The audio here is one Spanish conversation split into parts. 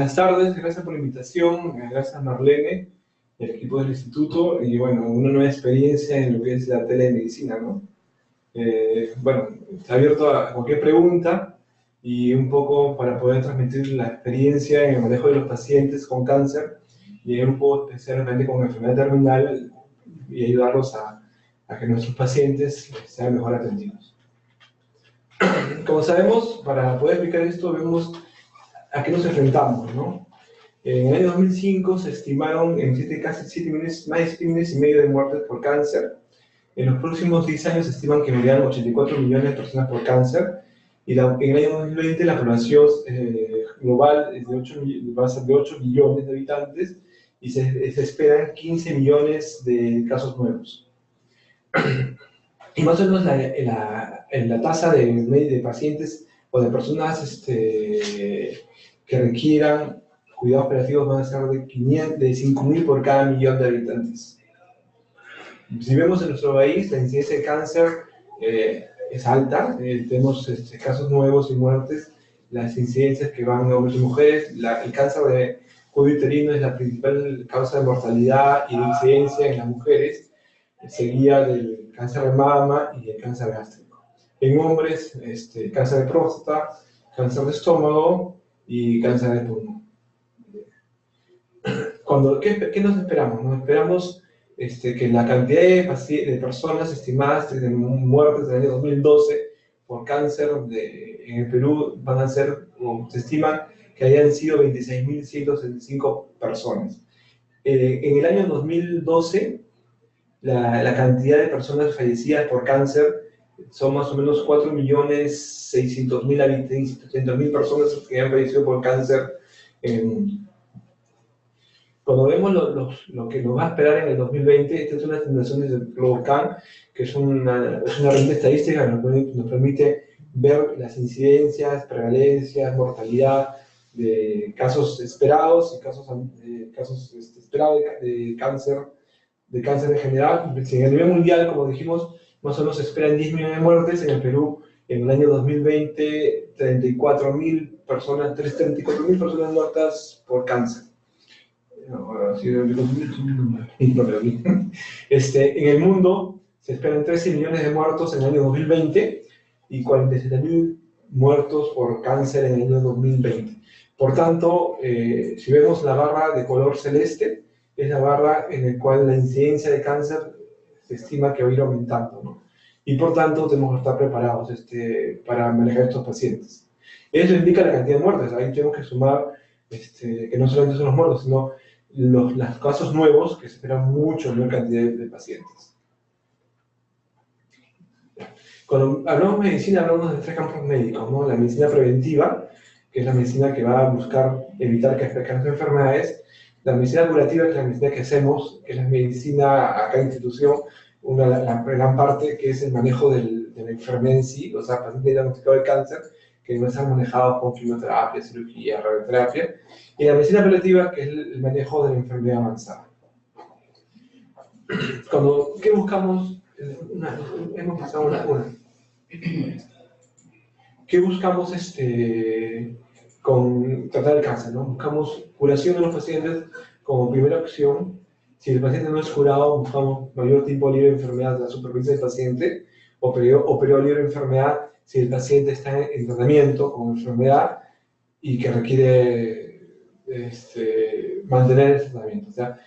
Buenas tardes, gracias por la invitación, gracias Marlene, el equipo del instituto, y bueno, una nueva experiencia en lo que es la telemedicina, ¿no? Bueno, está abierto a cualquier pregunta y un poco para poder transmitir la experiencia en el manejo de los pacientes con cáncer y en un grupo especialmente con enfermedad terminal y ayudarlos a que nuestros pacientes sean mejor atendidos. Como sabemos, para poder explicar esto, vemos a qué nos enfrentamos, ¿no? En el año 2005 se estimaron en casi 7 millones, más de 7 millones y medio de muertes por cáncer. En los próximos 10 años se estiman que morirán 84 millones de personas por cáncer. Y en el año 2020 la población global es va a ser de 8 millones de habitantes y se esperan 15 millones de casos nuevos. Y más o menos la tasa de pacientes o de personas que requieran cuidados paliativos van a ser de 5.000 por cada millón de habitantes. Si vemos en nuestro país, la incidencia de cáncer es alta, tenemos casos nuevos y muertes, las incidencias que van a hombres y mujeres, el cáncer de cuello uterino es la principal causa de mortalidad y de incidencia en las mujeres, seguida del cáncer de mama y el cáncer gástrico. En hombres, cáncer de próstata, cáncer de estómago y cáncer de pulmón. ¿Qué nos esperamos? Nos esperamos que la cantidad de personas estimadas de muertes del año 2012 por cáncer en el Perú van a ser, o se estiman que hayan sido 26.165 personas. En el año 2012, la cantidad de personas fallecidas por cáncer son más o menos 4.600.000 personas que han fallecido por cáncer. Cuando vemos lo que nos va a esperar en el 2020, estas son las estimaciones del GLOBOCAN, que es una herramienta estadística que nos permite ver las incidencias, prevalencias, mortalidad de casos esperados y casos esperados de cáncer en general. Si en el nivel mundial, como dijimos, más o menos se esperan 10 millones de muertes. En el Perú, en el año 2020, 34.000 personas muertas por cáncer. En el mundo se esperan 13 millones de muertos en el año 2020 y 47.000 muertos por cáncer en el año 2020. Por tanto, si vemos la barra de color celeste, es la barra en la cual la incidencia de cáncer se estima que va a ir aumentando, ¿no? Y por tanto tenemos que estar preparados para manejar estos pacientes. Eso indica la cantidad de muertes. Ahí tenemos que sumar que no solamente son los muertos, sino los casos nuevos, que se esperan mucho menor cantidad de pacientes. Cuando hablamos de medicina, hablamos de 3 campos médicos, ¿no? La medicina preventiva, que es la medicina que va a buscar evitar que aparezcan enfermedades. La medicina curativa, que es la medicina que hacemos, que es la medicina a cada institución, la gran parte que es el manejo de la enfermedad en sí, o sea, paciente diagnosticado de cáncer, que no están manejados con quimioterapia, cirugía, radioterapia, y la medicina paliativa, que es el manejo de la enfermedad avanzada. ¿Qué buscamos? Hemos pasado una. ¿Qué buscamos con tratar el cáncer, ¿no? Buscamos curación de los pacientes como primera opción. Si el paciente no es curado, buscamos mayor tiempo libre de enfermedad de la supervivencia del paciente, o periodo libre de enfermedad si el paciente está en tratamiento con enfermedad y que requiere mantener el tratamiento. O sea,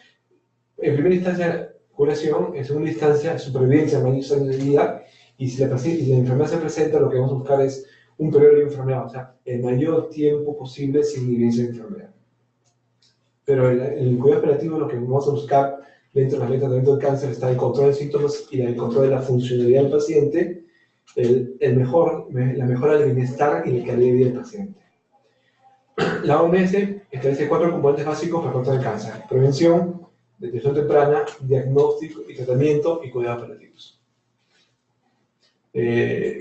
en primera instancia, curación; en segunda instancia, supervivencia, mayores años de vida, y si la enfermedad se presenta, lo que vamos a buscar es un periodo de enfermedad, o sea, el mayor tiempo posible sin vivencia de enfermedad. Pero en el cuidado operativo lo que vamos a buscar dentro de la tratamiento del cáncer está el control de síntomas y el control de la funcionalidad del paciente, la mejora del bienestar y la calidad de vida del paciente. La OMS establece 4 componentes básicos para controlar el cáncer: prevención, detección temprana, diagnóstico y tratamiento, y cuidados paliativos.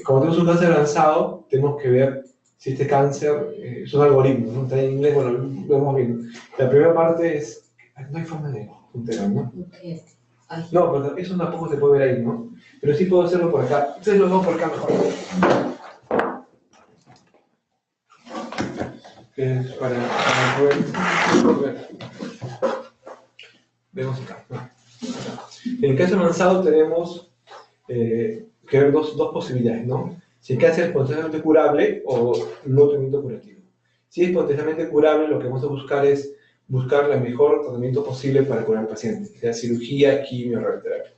Como tenemos un cáncer avanzado, tenemos que ver si este cáncer es un algoritmo, ¿no? Está en inglés, bueno, lo vemos bien. La primera parte es, no hay forma de enterar, ¿no? No, pero eso tampoco se puede ver ahí, ¿no? Pero sí puedo hacerlo por acá. Entonces lo hago por acá mejor. para poder ver. Vemos acá. En el caso avanzado tenemos que ver dos posibilidades, ¿no? Si el cáncer es potencialmente curable o no tratamiento curativo. Si es potencialmente curable, lo que vamos a buscar es buscar el mejor tratamiento posible para curar al paciente, sea cirugía, quimio, radioterapia.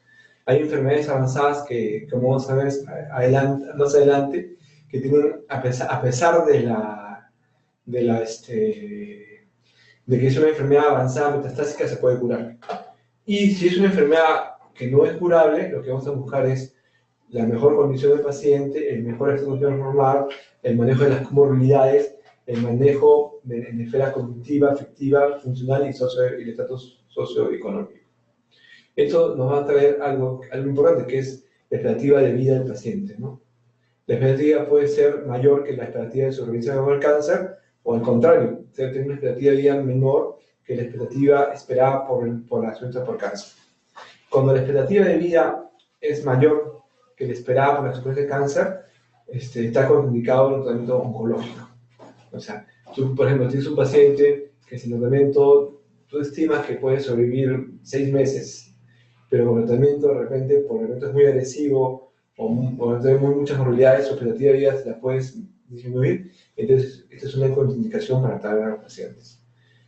Hay enfermedades avanzadas que, como vamos a ver más adelante, que tienen, a pesar de que es una enfermedad avanzada metastásica, se puede curar. Y si es una enfermedad que no es curable, lo que vamos a buscar es la mejor condición del paciente, el mejor estado normal, el manejo de las comorbilidades, el manejo en esfera cognitiva, afectiva, funcional y el estatus socioeconómico. Esto nos va a traer algo importante, que es la expectativa de vida del paciente, ¿no? La expectativa puede ser mayor que la expectativa de sobrevivencia con el cáncer, o al contrario, tener una expectativa de vida menor que la expectativa esperada por la sobrevivencia por cáncer. Cuando la expectativa de vida es mayor que la esperada por la sobrevivencia de cáncer, está contraindicado en un tratamiento oncológico. O sea, tú, por ejemplo, tienes un paciente que sin tratamiento tú estimas que puede sobrevivir 6 meses, pero con el tratamiento de repente, por el momento es muy agresivo o tiene muchas probabilidades, su expectativa de vida se la puedes disminuir, entonces esta es una contraindicación para tratar a los pacientes.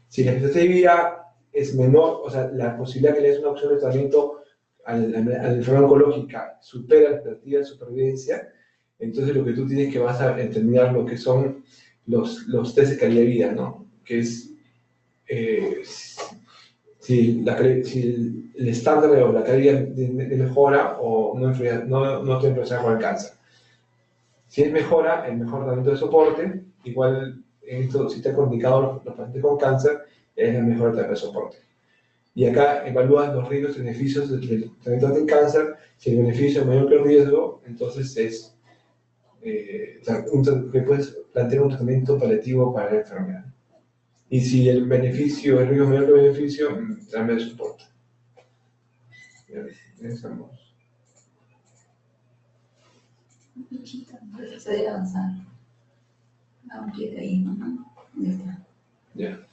Si la expectativa de vida es menor, o sea, la posibilidad que le des una opción de tratamiento a la enfermedad oncológica supera la expectativa de supervivencia, entonces lo que tú tienes que vas a determinar lo que son los test de calidad de vida, ¿no? Que es si el estándar o la calidad de mejora o no te empieza con el cáncer. Si es mejora, el mejor tratamiento de soporte, igual esto, si está indicado los pacientes con cáncer, es la mejor terapia de soporte. Y acá evalúas los riesgos y beneficios del tratamiento del cáncer. Si el beneficio es mayor que el riesgo, entonces es que puedes plantear un tratamiento paliativo para la enfermedad. Y si el riesgo es mayor que el beneficio, tratamiento de soporte. Empezamos. Se debe avanzar. Vamos a ir ahí, ¿no? Ya está. Ya.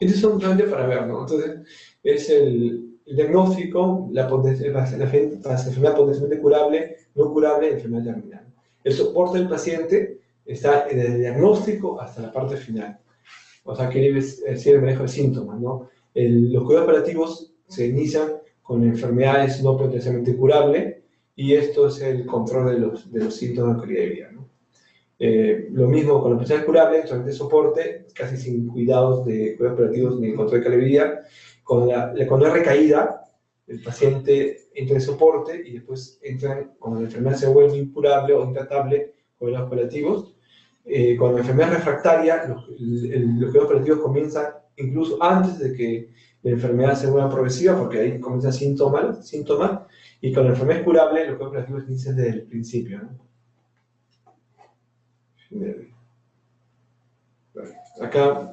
Estos son solamente para ver, ¿no? Entonces, es el diagnóstico, la enfermedad potencialmente curable, no curable, enfermedad terminal. El soporte del paciente está desde el diagnóstico hasta la parte final. O sea, que es decir, el manejo de síntomas, ¿no? Los cuidados paliativos se inician con enfermedades no potencialmente curables, y esto es el control de los síntomas de calidad de vida, ¿no? Lo mismo con los pacientes curables, solamente soporte, casi sin cuidados de cuidados paliativos ni control de calidad de vida. Cuando hay recaída, el paciente entra en soporte y después cuando la enfermedad se vuelve incurable o intratable, cuidados paliativos. Cuando la enfermedad es refractaria, los cuidados paliativos comienzan incluso antes de que la enfermedad se vuelva progresiva, porque ahí comienzan síntomas, y cuando la enfermedad es curable, los cuidados paliativos inician desde el principio, ¿no? Acá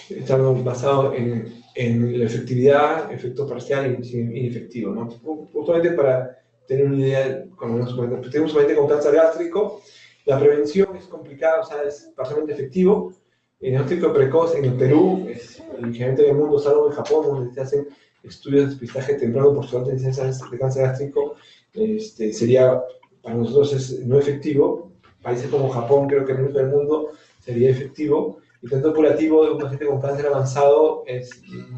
estamos basados en la efectividad, efecto parcial y inefectivo, ¿no? Justamente para tener una idea, cuando tenemos un paciente con cáncer gástrico, la prevención es complicada, o sea, es parcialmente efectivo. El diagnóstico precoz en el Perú, generalmente en el mundo, salvo en Japón, donde se hacen estudios de despistaje temprano por su alta incidencia de cáncer gástrico, sería, para nosotros no efectivo. Países como Japón, creo que en el resto del mundo sería efectivo. El tratamiento curativo de un paciente con cáncer avanzado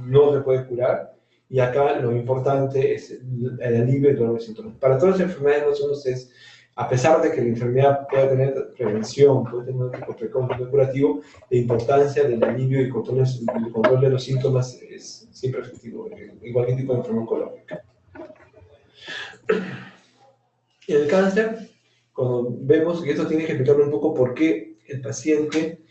no se puede curar. Y acá lo importante es el alivio de todos los síntomas. Para todas las enfermedades nosotros a pesar de que la enfermedad pueda tener prevención, puede tener un tipo precoz curativo, la importancia del alivio y el control de los síntomas es siempre efectivo, en cualquier tipo de enfermedad oncológica. En el cáncer, cuando vemos, y esto tiene que explicar un poco por qué el paciente,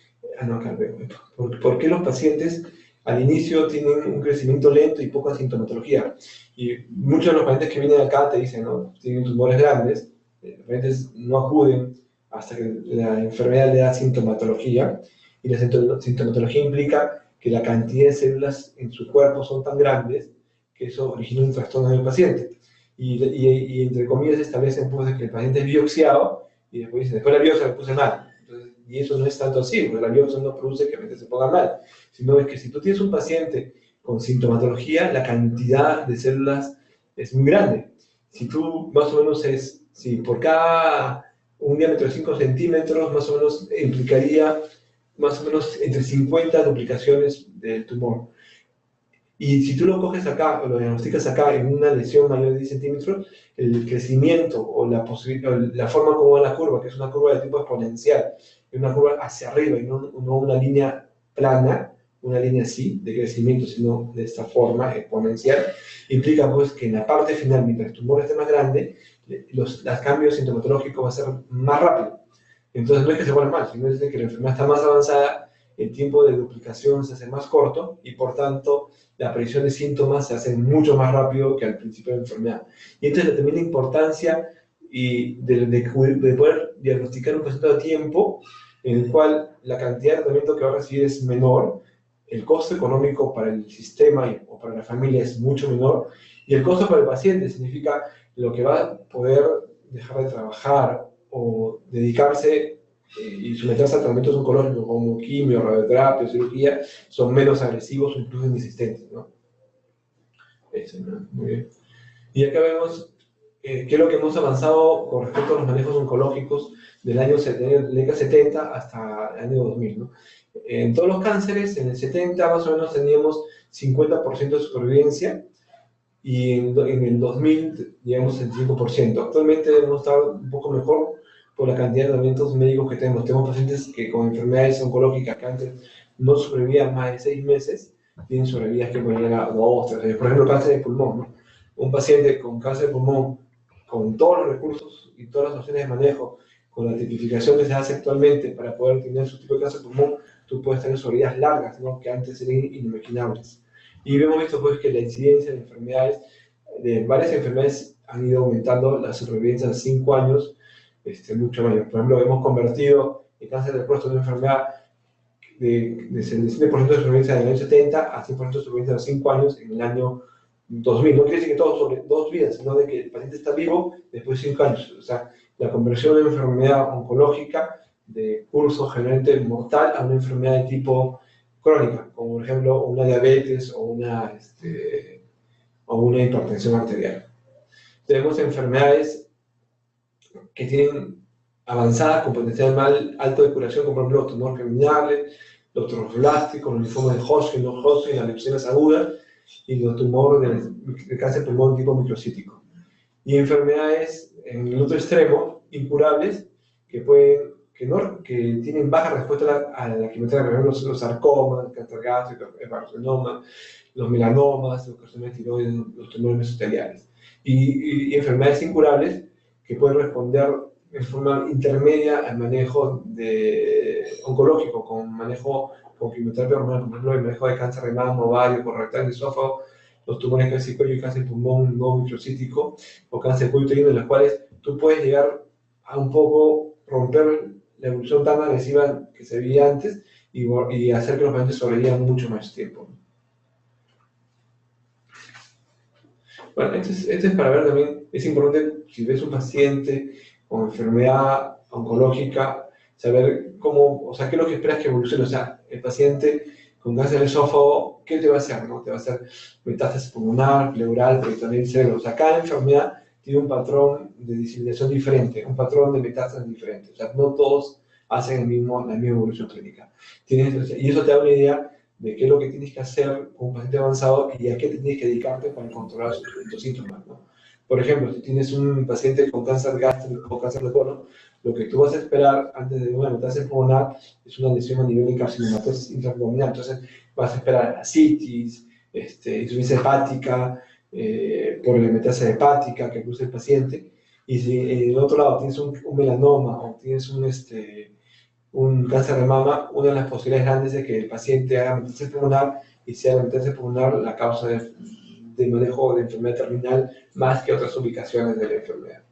por qué los pacientes al inicio tienen un crecimiento lento y poca sintomatología. Y muchos de los pacientes que vienen acá te dicen, ¿no? Tienen tumores grandes, los pacientes no acuden hasta que la enfermedad le da sintomatología, y la sintomatología implica que la cantidad de células en su cuerpo son tan grandes que eso origina un trastorno en el paciente. Y entre comillas establecen pues, que el paciente es biopsiado y después dice, después la biopsia le puse mal. Entonces y eso no es tanto así, porque la biopsia no produce que la mente se ponga mal, sino es que si tú tienes un paciente con sintomatología, la cantidad de células es muy grande. Si tú más o menos si por cada un diámetro de 5 centímetros, más o menos implicaría más o menos entre 50 duplicaciones del tumor. Y si tú lo coges acá, o lo diagnosticas acá en una lesión mayor de 10 centímetros, el crecimiento o la forma como va la curva, que es una curva de tipo exponencial, es una curva hacia arriba y no una línea plana, una línea así de crecimiento, sino de esta forma exponencial, implica pues que en la parte final, mientras el tumor esté más grande, los cambios sintomatológicos van a ser más rápidos. Entonces no es que se vuelva mal, sino es que la enfermedad está más avanzada, el tiempo de duplicación se hace más corto y por tanto la aparición de síntomas se hace mucho más rápido que al principio de la enfermedad. Y entonces también la importancia de poder diagnosticar un paciente a tiempo en el cual la cantidad de tratamiento que va a recibir es menor, el costo económico para el sistema o para la familia es mucho menor, y el costo para el paciente significa lo que va a poder dejar de trabajar o dedicarse y someterse a tratamientos oncológicos como quimio, radioterapia, cirugía, son menos agresivos o incluso inexistentes, ¿no? Eso, ¿no? Muy bien. Y acá vemos qué es lo que hemos avanzado con respecto a los manejos oncológicos del año 70 hasta el año 2000, ¿no? En todos los cánceres, en el 70 más o menos teníamos 50% de supervivencia, y en el 2000 llegamos al 5%. Actualmente debemos estar un poco mejor por la cantidad de tratamientos médicos que tenemos. Tenemos pacientes que con enfermedades oncológicas que antes no sobrevivían más de 6 meses, tienen sobrevidas que pueden llegar a 2, 3 años. Por ejemplo, cáncer de pulmón, ¿no? Un paciente con cáncer de pulmón, con todos los recursos y todas las opciones de manejo, con la tipificación que se hace actualmente para poder tener su tipo de cáncer de pulmón, tú puedes tener sobrevidas largas, ¿no? Que antes eran inimaginables. Y hemos visto pues que la incidencia de enfermedades, de varias enfermedades, han ido aumentando la supervivencia de 5 años, mucho mayor. Por ejemplo, hemos convertido el cáncer de próstata en una enfermedad de 7% de supervivencia en el año 70 a 100% de supervivencia de 5 años en el año 2000. No quiere decir que todo sobre 2 vidas, sino de que el paciente está vivo después de 5 años. O sea, la conversión de una enfermedad oncológica de curso generalmente mortal a una enfermedad de tipo crónica, como por ejemplo una diabetes o una hipertensión arterial. Tenemos enfermedades que tienen avanzadas con potencial alto de curación, como por ejemplo los tumores germinales, los trofoblásticos, los linfomas de Hodgkin, los Hodgkin, las leucemias agudas y los tumores del cáncer de pulmón tipo microcítico. Y enfermedades en el otro extremo, incurables, que tienen baja respuesta a la quimioterapia, por ejemplo, los sarcomas, el cáncer gástrico, el carcinoma, los melanomas, los carcinomas tiroides, los tumores mesoteliales. Y enfermedades incurables que pueden responder en forma intermedia al manejo oncológico, con quimioterapia hormonal, por ejemplo, el manejo de cáncer de mama, ovario, colorectal, esófago, los tumores cáncer de cuello y cáncer de pulmón no microcítico, o cáncer de cuello uterino, en los cuales tú puedes llegar a un poco romper la evolución tan agresiva que se veía antes y hacer que los pacientes sobrevivan mucho más tiempo. Bueno, esto es para ver también, es importante si ves un paciente con enfermedad oncológica, saber cómo, o sea, qué es lo que esperas que evolucione. O sea, el paciente con cáncer de esófago, ¿qué te va a hacer? ¿No? Te va a hacer metástasis pulmonar, pleural, peritoneal, cerebro. O sea, cada enfermedad tiene un patrón de diseminación diferente, un patrón de metástasis diferente. O sea, no todos hacen la misma evolución clínica. Y eso te da una idea de qué es lo que tienes que hacer con un paciente avanzado y a qué te tienes que dedicarte para controlar sus síntomas, ¿no? Por ejemplo, si tienes un paciente con cáncer gástrico o cáncer de colon, lo que tú vas a esperar antes de una metástasis pulmonar es una lesión a nivel de carcinomatosis intraabdominal. Entonces, vas a esperar ascitis, insuficiencia hepática, por la metástasis hepática que produce el paciente. Y si en el otro lado tienes un melanoma o tienes un cáncer de mama, una de las posibilidades grandes es que el paciente haga metástasis pulmonar y sea la metástasis pulmonar la causa de manejo de enfermedad terminal más que otras ubicaciones de la enfermedad.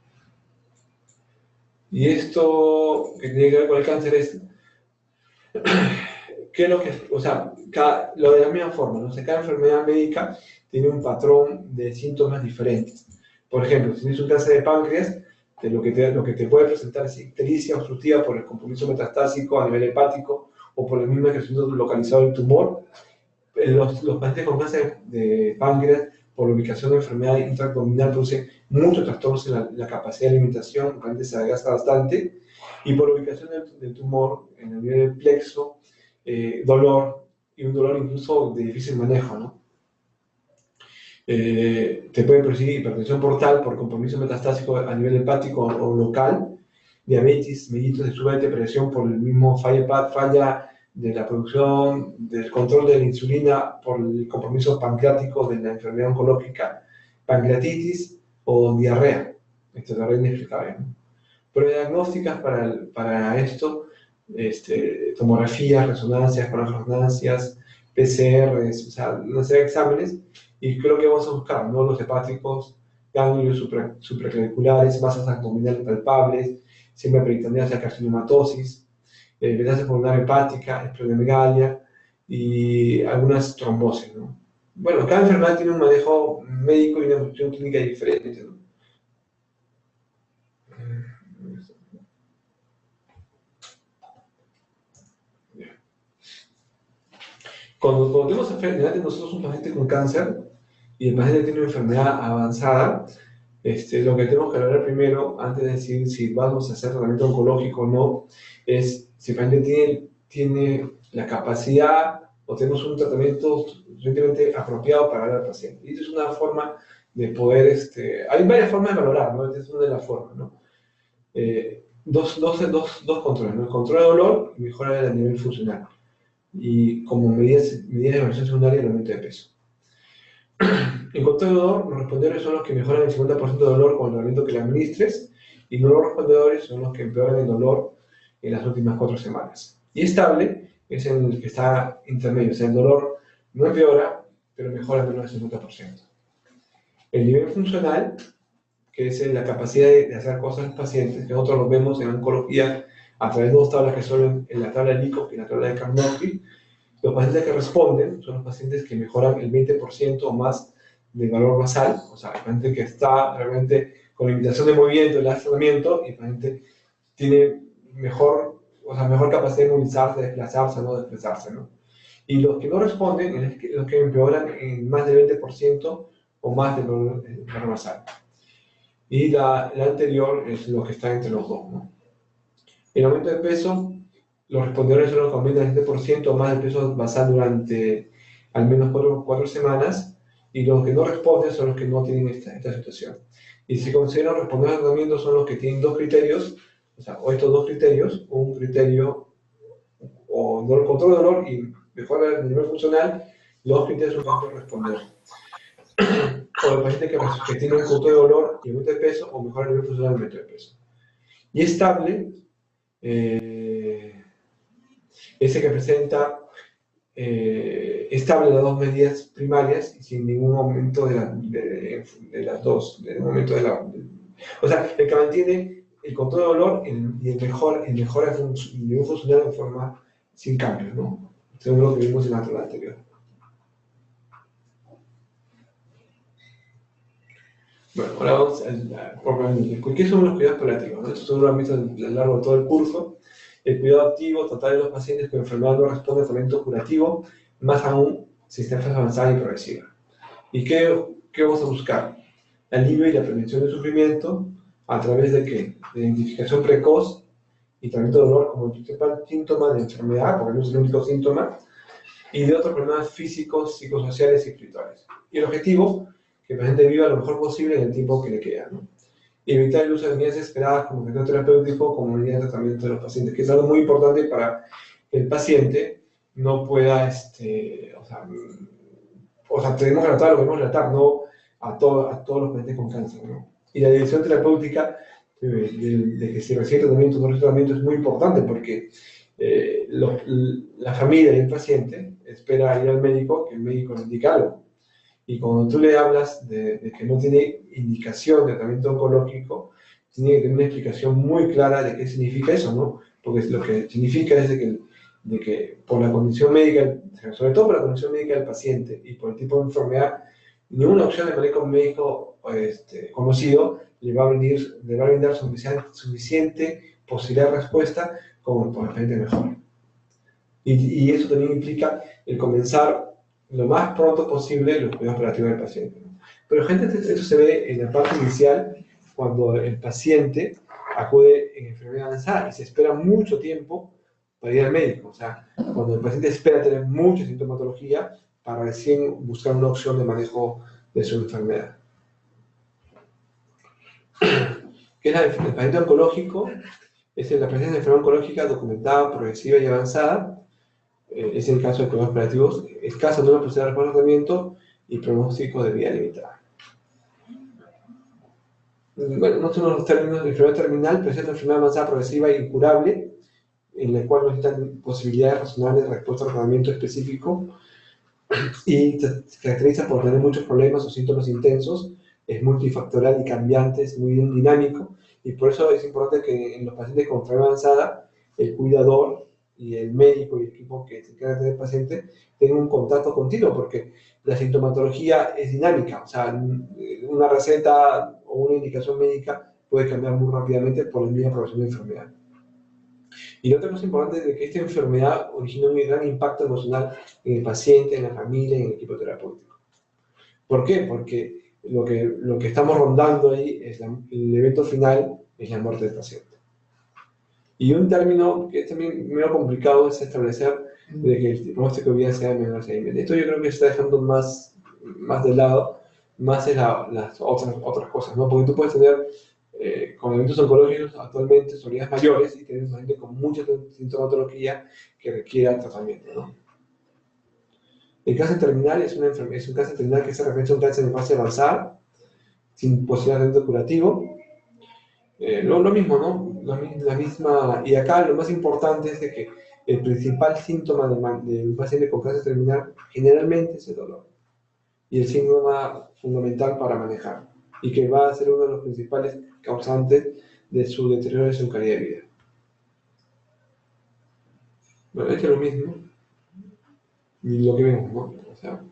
Y esto que tiene que ver con el cáncer es, ¿qué es lo que, o sea, lo de la misma forma, ¿no? O sea, cada enfermedad médica tiene un patrón de síntomas diferentes. Por ejemplo, si tienes un cáncer de páncreas, lo que te puede presentar es ictericia obstructiva por el compromiso metastásico a nivel hepático o por el mismo crecimiento localizado del tumor. Los pacientes con cáncer de páncreas, por la ubicación de enfermedad intraabdominal, producen muchos trastornos en la capacidad de alimentación, el paciente se adelgaza bastante, y por la ubicación del tumor en el nivel del plexo, dolor, y un dolor incluso de difícil manejo, ¿no? Te puede producir hipertensión portal por compromiso metastásico a nivel hepático o local, diabetes, mellitus de suba de presión por el mismo falla de la producción, del control de la insulina por el compromiso pancreático de la enfermedad oncológica, pancreatitis o diarrea. Esta diarrea inexplicable, ¿no? Pruebas diagnósticas para esto, tomografías, resonancias, resonancias, PCRs, o sea, una serie de exámenes, y creo que vamos a buscar nódulos hepáticos, ganglios supraclaviculares, masas abdominales palpables, siempre peritoneal, carcinomatosis, metastasis pulmonar hepática, esplenomegalia y algunas trombosis, ¿no? Bueno, cada enfermedad tiene un manejo médico y una función clínica diferente, ¿no? Cuando tenemos enfermedades, nosotros un paciente con cáncer y el paciente tiene una enfermedad avanzada, lo que tenemos que hablar primero, antes de decir si vamos a hacer tratamiento oncológico o no, es si el paciente tiene la capacidad o tenemos un tratamiento suficientemente apropiado para dar al paciente. Y esa es una forma de poder, hay varias formas de valorar, ¿no? Esta es una de las formas, ¿no? Dos controles, ¿no? El control de dolor y mejora a nivel funcional. Y como medidas de evaluación secundaria el aumento de peso. En control de dolor, los respondedores son los que mejoran el 50% de dolor con el tratamiento que le administres, y no los respondedores son los que empeoran el dolor en las últimas 4 semanas. Y estable es el que está intermedio, o sea, el dolor no empeora, pero mejora menos del 50%. El nivel funcional, que es la capacidad de hacer cosas en los pacientes, que nosotros lo vemos en oncología a través de 2 tablas que son en la tabla de Likov y la tabla de Karnofsky. Los pacientes que responden son los pacientes que mejoran el 20% o más del valor basal, o sea, el paciente que está realmente con limitación de movimiento, el tratamiento, y el paciente tiene mejor capacidad de movilizarse, de desplazarse, ¿no? Y los que no responden, los que empeoran en más del 20% o más del valor basal. Y la anterior es lo que está entre los dos, ¿no? El aumento de peso, los respondedores son los que aumentan el 7% o más del peso basal durante al menos 4 semanas, y los que no responden son los que no tienen esta situación. Y si consideran respondedores al tratamiento son los que tienen 2 criterios, o estos 2 criterios, un criterio o control de dolor y mejora el nivel funcional, los criterios son los respondedores. O el paciente que tiene un control de dolor y aumento de peso, o mejora el nivel funcional y aumento de peso. Y estable, ese que presenta estable las 2 medidas primarias y sin ningún aumento de las dos, o sea, el que mantiene el control de dolor y el mejora el nivel funcional de forma sin cambios, ¿no? Según lo que vimos en la tabla anterior. Bueno, ahora vamos a ¿qué son los cuidados paliativos? Esto seguro lo han visto a lo largo de todo el curso. El cuidado activo, tratar de los pacientes con enfermedad no responde al tratamiento curativo, más aún si está en fase avanzada y progresiva. ¿Y qué vamos a buscar? El alivio y la prevención del sufrimiento, ¿a través de qué? De identificación precoz y tratamiento de dolor como el principal síntoma de enfermedad, porque no es el único síntoma, y de otros problemas físicos, psicosociales y espirituales. Y el objetivo, que el paciente viva lo mejor posible en el tiempo que le queda, ¿no? Y evitar el uso de medidas esperadas como efecto terapéutico como medida de tratamiento de los pacientes, que es algo muy importante para que el paciente no pueda, tenemos que tratar lo que debemos tratar, no a todos los pacientes con cáncer, ¿no? Y la dirección terapéutica de que se recibe tratamiento o no recibe tratamiento es muy importante porque la familia y el paciente espera ir al médico, que el médico le indique algo. Y cuando tú le hablas de que no tiene indicación de tratamiento oncológico, tiene que tener una explicación muy clara de qué significa eso, ¿no? Porque lo que significa es de que por la condición médica, sobre todo por la condición médica del paciente y por el tipo de enfermedad, ninguna opción de manejo médico conocido le va a brindar suficiente posibilidad de respuesta como para el paciente mejor. Y eso también implica el comenzar lo más pronto posible los cuidados operativos del paciente. Pero gente, eso se ve en la parte inicial, cuando el paciente acude en enfermedad avanzada y se espera mucho tiempo para ir al médico. O sea, cuando el paciente espera tener mucha sintomatología para recién buscar una opción de manejo de su enfermedad. ¿Qué es el paciente oncológico? Es la presencia de enfermedad oncológica documentada, progresiva y avanzada. Es el caso de cuidados operativos, escasa no posibilidad de tratamiento y pronóstico de vida limitada. Bueno, no son los términos de enfermedad terminal, pero es una enfermedad avanzada, progresiva e incurable, en la cual no necesitan posibilidades razonables de respuesta a tratamiento específico y se caracteriza por tener muchos problemas o síntomas intensos, es multifactorial y cambiante, es muy dinámico, y por eso es importante que en los pacientes con enfermedad avanzada, el cuidador y el médico y el equipo que se encarga del paciente tengan un contacto continuo, porque la sintomatología es dinámica, o sea, una receta o una indicación médica puede cambiar muy rápidamente por la misma progresión de enfermedad. Y otra cosa importante es que esta enfermedad origina un gran impacto emocional en el paciente, en la familia y en el equipo terapéutico. ¿Por qué? Porque lo que estamos rondando ahí es el evento final, es la muerte del paciente. Y un término que es también medio complicado es establecer de que el pronóstico de vida sea menor a 6 meses. Esto yo creo que se está dejando más de lado, más es las otras cosas, ¿no? Porque tú puedes tener con eventos oncológicos actualmente soledades mayores y tener gente con mucha sintomatología que requiera tratamiento, ¿no? El cáncer terminal es un cáncer terminal que se refiere a un cáncer en fase avanzada, sin posibilidad de tratamiento curativo. Lo mismo, ¿no? La misma, y acá lo más importante es de que el principal síntoma de un paciente con cáncer terminal generalmente es el dolor. Y el síntoma fundamental para manejar, y que va a ser uno de los principales causantes de su deterioro de su calidad de vida. Bueno, esto es lo mismo, y lo que vemos, ¿no? O sea,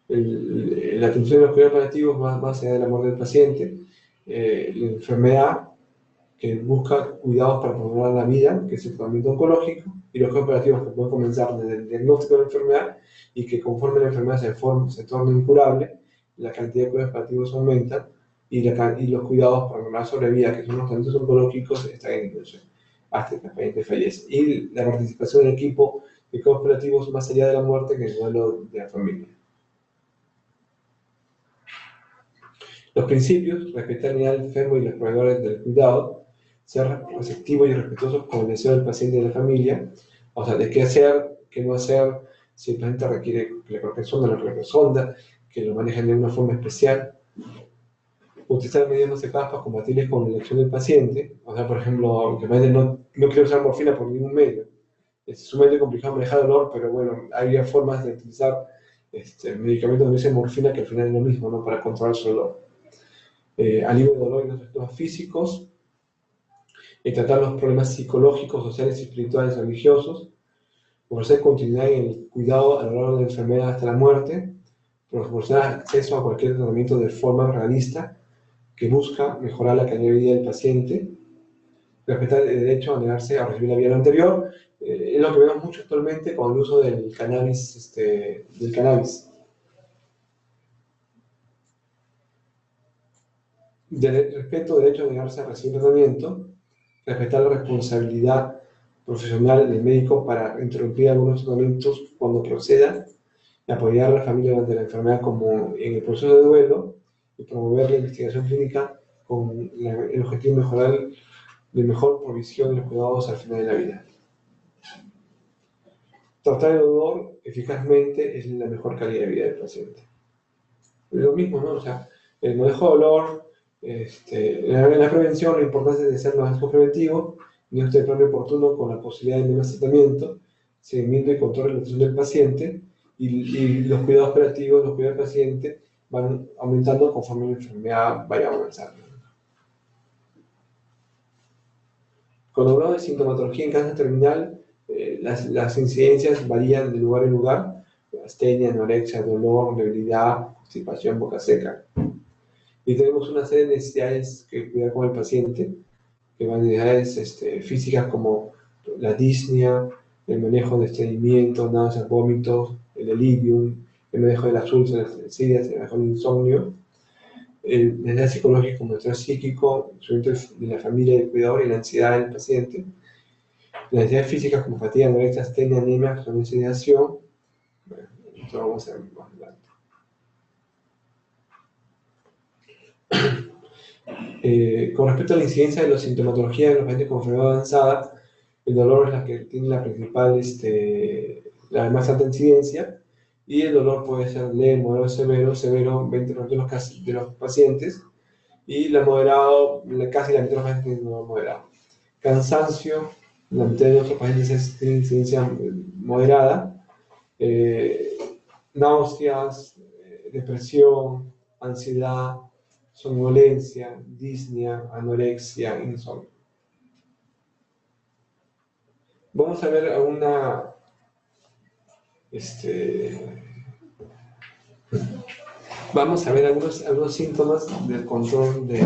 la atención de los cuidados paliativos más allá de la muerte del paciente, la enfermedad que busca cuidados para prolongar la vida, que es el tratamiento oncológico, y los cuidados paliativos que pueden comenzar desde el diagnóstico de la enfermedad y que conforme la enfermedad se torna incurable, la cantidad de cuidados paliativos aumenta y los cuidados para la sobrevida, que son los tratamientos oncológicos, están en disminución hasta que el paciente fallece. Y la participación del equipo de cuidados paliativos más allá de la muerte que el duelo de la familia. Los principios: respetar la dignidad del enfermo y los proveedores del cuidado, ser receptivos y respetuosos con el deseo del paciente y de la familia, o sea, de qué hacer, qué no hacer, si el paciente requiere que le coloquen sonda, no le coloquen sonda, que lo manejen de una forma especial. Utilizar medidas más adecuadas para compatibles con la elección del paciente, o sea, por ejemplo, que el paciente no quiere usar morfina por ningún medio. Es sumamente complicado manejar dolor, pero bueno, hay formas de utilizar medicamentos que dicen morfina, que al final es lo mismo, ¿no? Para controlar su dolor. Alivio de dolor y los efectos físicos, tratar los problemas psicológicos, sociales, espirituales, religiosos, ofrecer continuidad en el cuidado a lo largo de la enfermedad hasta la muerte, proporcionar acceso a cualquier tratamiento de forma realista que busca mejorar la calidad de vida del paciente, respetar el derecho a negarse a recibir la vida anterior, es lo que vemos mucho actualmente con el uso del cannabis. Respeto al derecho a negarse a recibir tratamiento, respetar la responsabilidad profesional del médico para interrumpir algunos tratamientos cuando proceda, apoyar a la familia durante la enfermedad como en el proceso de duelo y promover la investigación clínica con el objetivo de mejorar de mejor provisión de los cuidados al final de la vida. Tratar el dolor eficazmente es la mejor calidad de vida del paciente. Lo mismo, ¿no? O sea, el manejo de dolor, la prevención, la importancia de hacer los actos preventivos, diagnóstico de plan oportuno con la posibilidad de menos tratamiento, seguimiento y control de la nutrición del paciente, y los cuidados operativos, los cuidados del paciente van aumentando conforme la enfermedad vaya avanzando. Cuando hablamos de sintomatología en cáncer terminal, las incidencias varían de lugar en lugar. astenia, anorexia, dolor, debilidad, constipación, boca seca. Y tenemos una serie de necesidades que cuidar con el paciente, que van de necesidades físicas como la disnea, el manejo de estreñimiento, náuseas, vómitos, el delirium, el manejo de las úlceras, el manejo del insomnio, necesidades psicológicas como el estrés psíquico, de la familia del cuidador y la ansiedad del paciente, las necesidades físicas como fatiga, anorexia, astenia, anemia, sedación. Bueno, esto lo vamos a ver más adelante. Con respecto a la incidencia de la sintomatología de los pacientes con enfermedad avanzada, el dolor es la que tiene la principal, la más alta incidencia, y el dolor puede ser leve, moderado, severo, 20% de los pacientes, y la moderado, casi la mitad de los pacientes tienen dolor moderado. Cansancio, la mitad de los pacientes tienen incidencia moderada, náuseas, depresión, ansiedad, somnolencia, disnea, anorexia, insomnio. Vamos a ver vamos a ver algunos síntomas del control de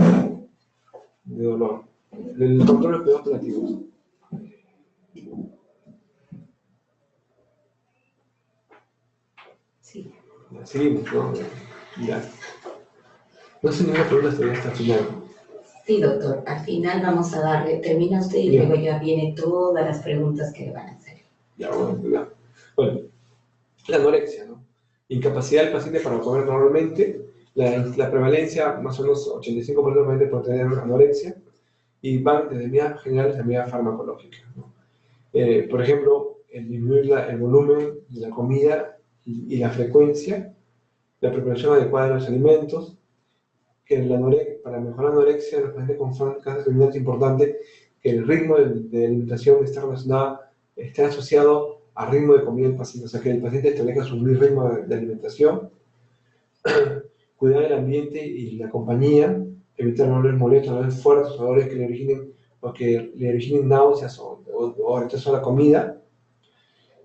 dolor, del control de cuidados paliativos. Sí. Seguimos, ¿no? Ya. No sé, ninguna pregunta hasta el final. Sí, doctor. Al final vamos a darle, termina usted y Bien. luego ya vienen todas las preguntas que le van a hacer. Ya, bueno, la anorexia, ¿no? Incapacidad del paciente para comer normalmente. La prevalencia, más o menos 85% por tener anorexia, y van desde medidas generales a medidas farmacológicas, ¿no? Por ejemplo, el disminuir el volumen de la comida y la frecuencia, la preparación adecuada de los alimentos, que para mejorar la anorexia, los pacientes con cáncer terminal es importante que el ritmo de alimentación esté asociado al ritmo de comida del paciente, o sea, que el paciente establezca su ritmo de alimentación, cuidar el ambiente y la compañía, evitar olores molestos, olores fuertes, olores que le originen náuseas o rechazo a la comida.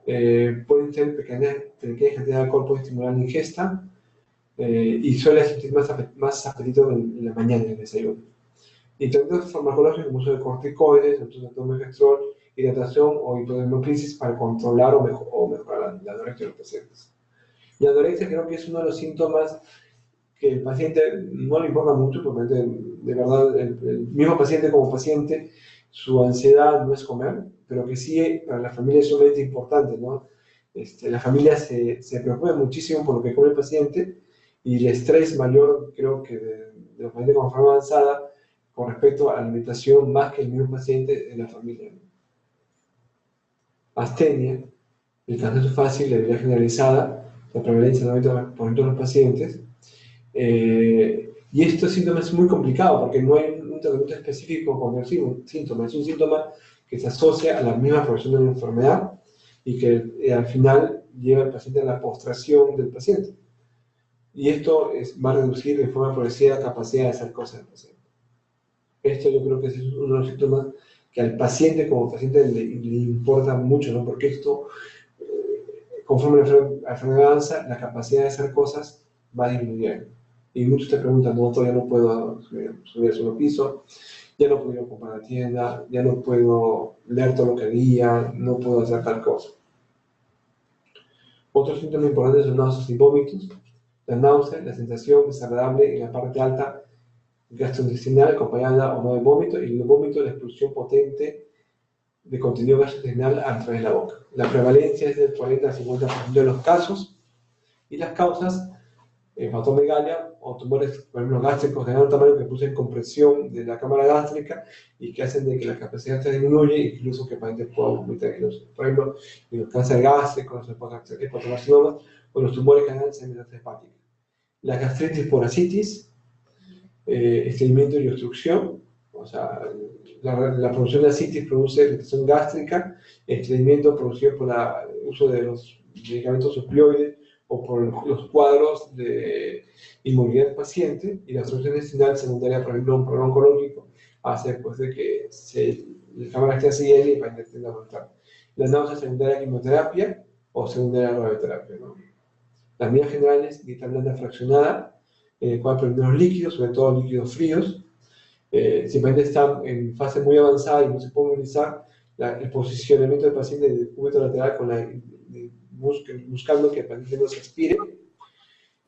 Pueden ser pequeñas cantidades de alcohol, pueden estimular la ingesta, y suele sentir más apetito en la mañana, en el desayuno. Y tratamientos farmacológicos como uso de corticoides, megestrol, hidratación o hipodesmocrisis para controlar o mejorar la anorexia de los pacientes. La anorexia creo que es uno de los síntomas que el paciente no le importa mucho, porque de verdad el mismo paciente como paciente, su ansiedad no es comer, pero que sí para la familia es sumamente importante, ¿no? La familia se preocupa muchísimo por lo que come el paciente, y el estrés mayor, creo que de los pacientes con enfermedad avanzada, con respecto a la alimentación, más que el mismo paciente en la familia, ¿no? Astenia, el cansancio fácil, la debilidad generalizada, la prevalencia del 90% de los pacientes. Y estos síntomas es muy complicado porque no hay un tratamiento específico con el síntoma. Es un síntoma que se asocia a la misma progresión de la enfermedad y que al final lleva al paciente a la postración del paciente. Y esto va a reducir de forma progresiva la capacidad de hacer cosas del paciente. Esto yo creo que es uno de los síntomas que al paciente como paciente le importa mucho, ¿no? Porque esto, conforme la enfermedad avanza, la capacidad de hacer cosas va disminuyendo. Y muchos te preguntan, no, todavía no puedo subir al segundo piso, ya no puedo ir a comprar a la tienda, ya no puedo leer todo lo que leía, no puedo hacer tal cosa. Otros síntomas importantes son náuseas y vómitos. La náusea, la sensación desagradable en la parte alta gastrointestinal acompañada o no de vómito, y el vómito, la expulsión potente de contenido gastrointestinal a través de la boca. La prevalencia es del 40 al 50% de los casos, y las causas, hepatomegalia o tumores, por ejemplo, gástricos de gran tamaño que producen compresión de la cámara gástrica y que hacen de que la capacidad se disminuya, incluso que el paciente pueda vomitar. Por ejemplo, en los cánceres gástricos, los hepatocarcinomas o los tumores que dan metástasis hepática. La gastritis por asitis, estreñimiento y obstrucción, o sea, la producción de asitis produce irritación gástrica, estreñimiento producido por el uso de los medicamentos opioides o por los cuadros de inmovilidad del paciente, y la obstrucción intestinal secundaria, por ejemplo, un problema oncológico, hace pues de que la cámara esté así y el paciente tienda a aguantar. La náusea secundaria a quimioterapia o secundaria a radioterapia, ¿no? Las medidas generales, dieta blanda fraccionada, en el cual prevenir los líquidos, sobre todo líquidos fríos. Si el paciente está en fase muy avanzada y no se puede movilizar, el posicionamiento del paciente de cúbito lateral buscando que el paciente no se aspire,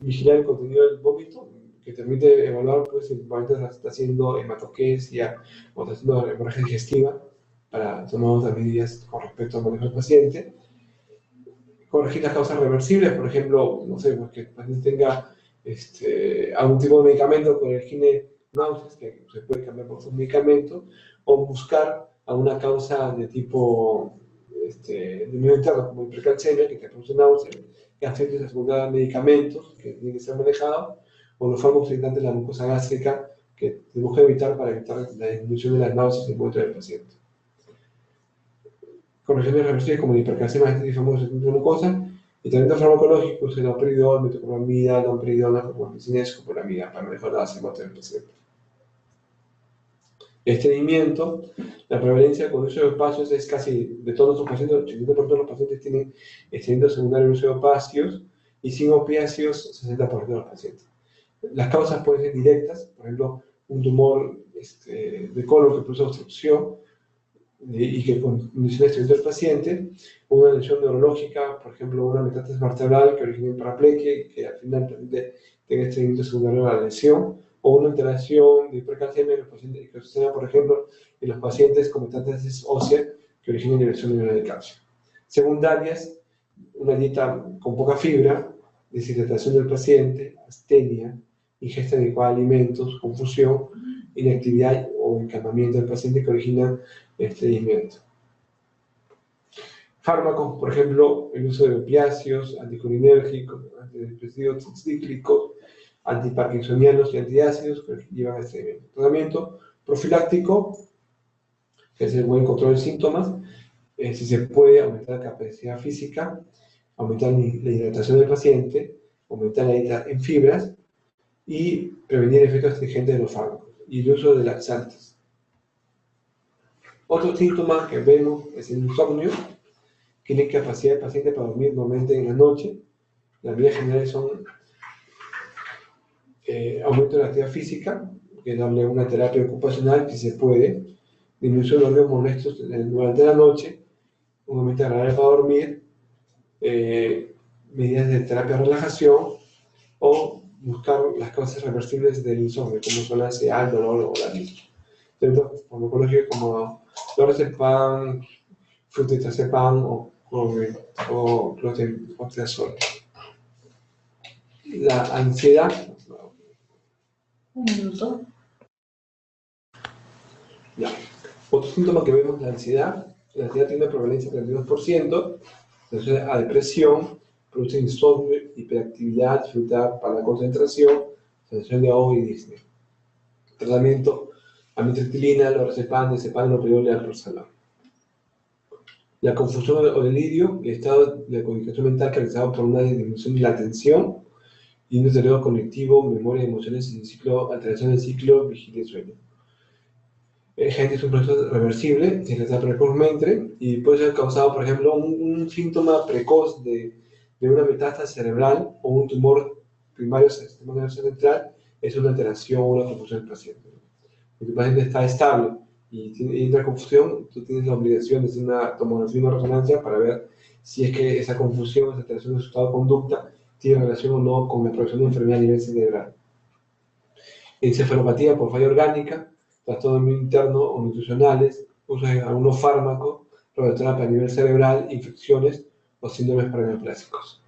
vigilar el contenido del vómito, que te permite evaluar pues, si el paciente está haciendo hematoquesia o está haciendo hemorragia digestiva, para tomar otras medidas con respecto al manejo del paciente. Corregir las causas reversibles, por ejemplo, no sé, pues que el paciente tenga algún tipo de medicamento con el gine náuseas, que se puede cambiar por otros medicamentos, o buscar alguna causa de tipo de medio interno, como hipercalcemia, que te produce náuseas, gastritis asociada a medicamentos que tienen que ser manejados, o los fármacos irritantes de la mucosa gástrica, que tenemos que evitar para evitar la disminución de las náuseas en el momento del paciente. Correcciones reversibles como la hipercalcemia, gastritis famosa de mucosa, y tratamientos farmacológicos, el loperidol, metoclopramida, domperidona, carbamazepina, escopolamida, para mejorar la salud del paciente. Estreñimiento, la prevalencia con uso de opacios es casi de todos los pacientes, el 80% de los pacientes tienen estreñimiento secundario en uso de opacios, y sin opiáceos, 60% de los pacientes. Las causas pueden ser directas, por ejemplo, un tumor de colon que produce obstrucción, y que condiciona el estreñimiento del paciente, una lesión neurológica, por ejemplo, una metástasis vertebral que origina paraplegia y que al final permite tener estreñimiento secundario a la lesión, o una alteración de hipercalcemia en los pacientes, que suceda, por ejemplo, en los pacientes con metástasis ósea que origina elevación de calcio. Secundarias, una dieta con poca fibra, deshidratación del paciente, astenia, ingesta inadecuada de alimentos, confusión, inactividad o encamamiento del paciente que origina estreñimiento. Fármacos, por ejemplo, el uso de opiáceos, anticolinérgicos, antidepresivos cíclicos, antiparkinsonianos y antiácidos que llevan a estreñimiento. Tratamiento profiláctico, que es el buen control de síntomas, si se puede aumentar la capacidad física, aumentar la hidratación del paciente, aumentar la dieta en fibras y prevenir efectos astringentes de los fármacos y el uso de laxantes. Otro síntoma que vemos es el insomnio, que es la incapacidad del paciente para dormir normalmente en la noche. Las medidas generales son aumento de la actividad física, que es darle una terapia ocupacional si se puede, disminución de los ruidos molestos durante la noche, un ambiente agradable para dormir, medidas de terapia de relajación o buscar las causas reversibles del insomnio, como son la ansiedad, el dolor o la anemia. Tratamientos farmacológicos como lorazepam, flutitrazepam o clotrimazol. La ansiedad. Un minuto. Ya. Otro síntoma que vemos es la ansiedad. La ansiedad tiene una prevalencia del 32%, se asocia a depresión, produce insomnio, hiperactividad, dificultad para la concentración, sensación de ahogo y disnea. Tratamiento: amitriptilina, lorazepam, diazepam, loperidol y alprazolam. La confusión o delirio, el estado de comunicación mental caracterizado por una disminución de la atención y un deterioro cognitivo, memoria y emociones y alteración del ciclo vigilia y sueño. Gente es un proceso reversible, se trata precozmente y puede ser causado, por ejemplo, un síntoma precoz de una metástasis cerebral o un tumor primario del sistema nervioso central, es una alteración o una confusión del paciente. Si tu paciente está estable y entra confusión, tú tienes la obligación de hacer una tomografía y una resonancia para ver si es que esa confusión, esa alteración de su estado de conducta tiene relación o no con la progresión de enfermedad a nivel cerebral. Encefalopatía por falla orgánica, trastornos internos o nutricionales, uso de algunos fármacos, radioterapia a nivel cerebral, infecciones o síndromes paraneoplásicos.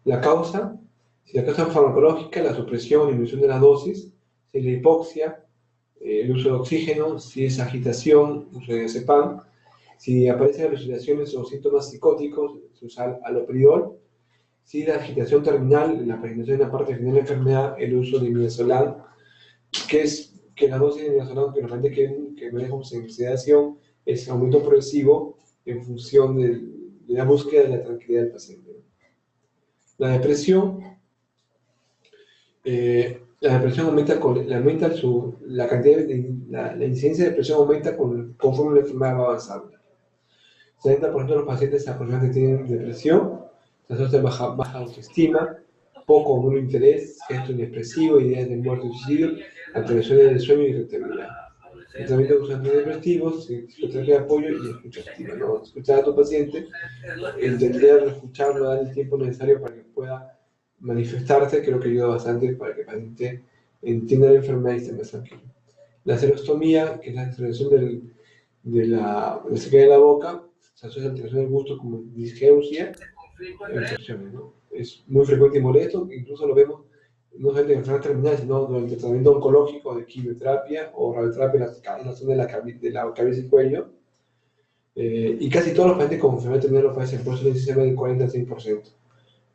La causa: si la causa es farmacológica, la supresión y disminución de la dosis; si es la hipoxia, el uso de oxígeno; si es agitación, uso de diazepam; si aparecen alucinaciones o síntomas psicóticos, se usa aloperidol; si la agitación terminal, la presentación de la parte final de la enfermedad, el uso de midazolam, que la dosis de midazolam que normalmente que manejamos en sedación es aumento progresivo en función de la búsqueda de la tranquilidad del paciente. La depresión aumenta la cantidad la incidencia de depresión aumenta conforme la enfermedad va avanzando. 70% de los pacientes aproximadamente tienen depresión se asocia a baja autoestima, poco o nulo interés, gesto inexpresivo, ideas de muerte y suicidio, alteraciones del sueño y irritabilidad. El tratamiento de antidepresivos, psicoterapia de apoyo y escucha activa, ¿no? Escuchar a tu paciente, entenderlo, escucharlo, dar el tiempo necesario para que pueda manifestarse, creo que ayuda bastante para que el paciente entienda la enfermedad y esté más tranquilo. La serostomía, que es la extracción de la sequedad de la boca, se asocia a alteración del gusto como disgeusia e infecciones, ¿no? Es muy frecuente y molesto, incluso lo vemos no solamente en enfermedades terminales, sino durante el tratamiento oncológico de quimioterapia o radioterapia en la zona de la cabeza y cuello. Y casi todos los pacientes con enfermedad terminal lo padecen, por eso la incidencia del 40 al 100%.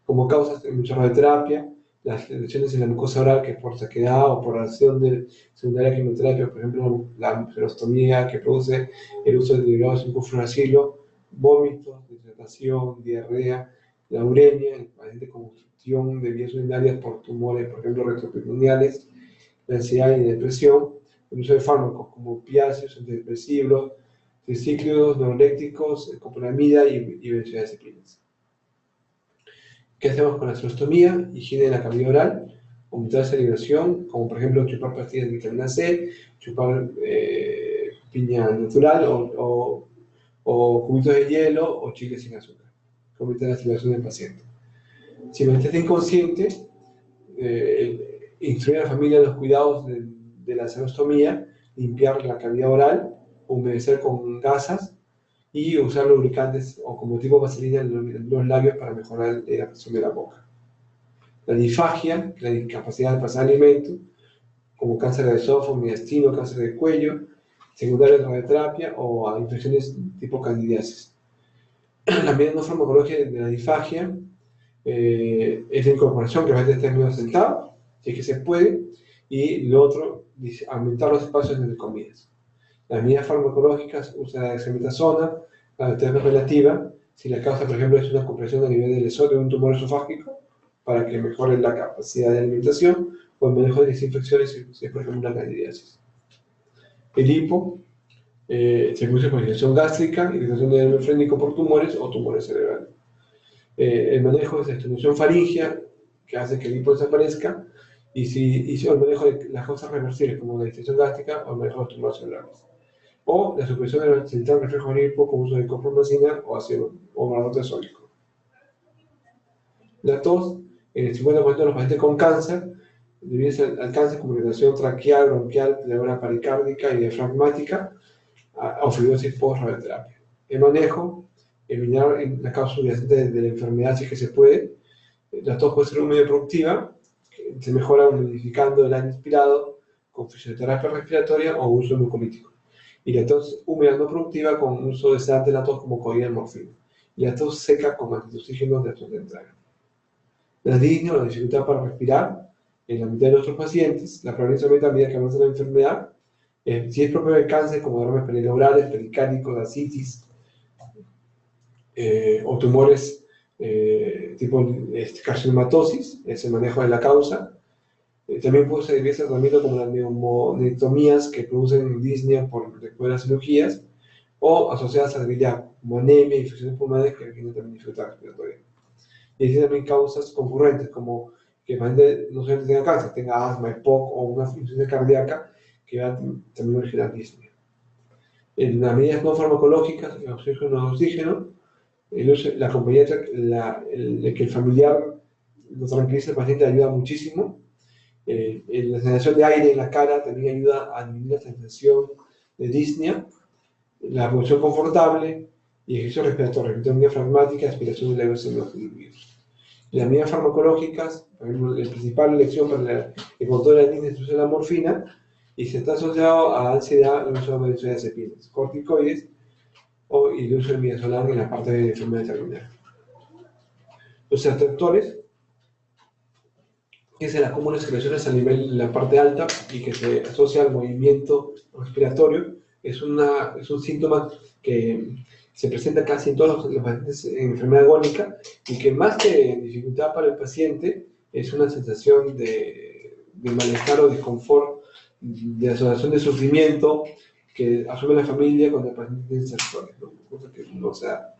Como causas de mucha radioterapia, las lesiones en la mucosa oral, que por sequedad o por acción secundaria de quimioterapia, por ejemplo, la serostomía que produce el uso de derivados de 5-fluoracilo, vómitos, deshidratación, diarrea, la uremia, el paciente con obstrucción de vías urinarias por tumores, por ejemplo, retroperitoneales, la ansiedad y la depresión, el uso de fármacos como opiáceos, antidepresivos, tricíclidos, neurolécticos, copolamida y benzodiazepinas. ¿Qué hacemos con la serostomía? Higiene de la cavidad oral, aumentar esa liberación, como por ejemplo chupar pastillas de vitamina C, chupar piña natural o cubitos de hielo o chicles sin azúcar. Aumentar la liberación del paciente. Si el paciente está inconsciente, instruir a la familia en los cuidados de la serostomía, limpiar la cavidad oral, humedecer con gasas y usar lubricantes o como tipo vaselina en los labios para mejorar la hidratación de la boca. La disfagia, la incapacidad de pasar alimentos, como cáncer de esófago, mediastino, cáncer de cuello, secundaria de radioterapia o a infecciones tipo candidiasis. La medida no farmacológica de la disfagia es la incorporación, que a veces está medio sentado, si es que se puede, y lo otro, aumentar los espacios entre comidas. Las medidas farmacológicas usan la dexametasona, la terapia relativa, si la causa, por ejemplo, es una compresión a nivel del esófago de un tumor esofágico, para que mejore la capacidad de alimentación, o el manejo de desinfecciones, si es, por ejemplo, una candidiasis. El hipo se produce por irritación gástrica, irritación del nervio frénico por tumores o tumores cerebrales. El manejo es la estimulación faríngea, que hace que el hipo desaparezca, y el manejo de las causas reversibles, como la irritación gástrica o el manejo de los tumores cerebrales. O la supresión del central reflejo del hipo con uso de copromacina o ácido o malatoto sódico. La tos, en el 50% de los pacientes con cáncer, debido al cáncer como irritación traqueal, bronquial, pleura pericárdica y diafragmática, o fibrosis post-radioterapia. El manejo, eliminar la causa subyacente de la enfermedad si es que se puede. La tos puede ser muy productiva, se mejora modificando el aire inspirado con fisioterapia respiratoria o uso de mucolítico. Y la tos húmeda no productiva con uso de sedante de la tos como codeína y morfina. Y la tos seca con antioxígenos de tos de entrada. La disnea, la dificultad para respirar, en la mitad de nuestros pacientes, la prevalencia aumenta a medida que avanza la enfermedad. Si es propio del cáncer, como derrames perineurales, pericárdicos, ascitis, o tumores tipo carcinomatosis, es el manejo de la causa. También puede ser diversos tratamientos como las neumonectomías que producen disnea después de las cirugías, o asociadas a debilidad, como anemia, infecciones pulmonares que requieren también dificultad respiratoria. Y existen también causas concurrentes, como que el paciente no solamente tenga cáncer, tenga asma, EPOC o una insuficiencia cardíaca que va también a originar disnea. En las medidas no farmacológicas, el oxígeno, la compañía, que el familiar lo tranquilice al paciente ayuda muchísimo. La sensación de aire en la cara también ayuda a disminuir la sensación de disnea. La posición confortable y ejercicio respiratorio, respiración diafragmática, aspiración de labios semifluidos. Las medidas farmacológicas, por ejemplo, la principal elección para el control de la disnea es la morfina, y se está asociado a ansiedad el uso de benzodiazepinas, corticoides y el uso de midazolam en la parte de enfermedad terminal. Los atractores, que es el acúmulo de secreciones a nivel de la parte alta y que se asocia al movimiento respiratorio, es un síntoma que se presenta casi en todos los pacientes en enfermedad agónica y que más que dificultad para el paciente es una sensación de malestar o disconfort, de asociación de sufrimiento que asume la familia cuando el paciente tiene sectores, ¿no? Cosa que no se da.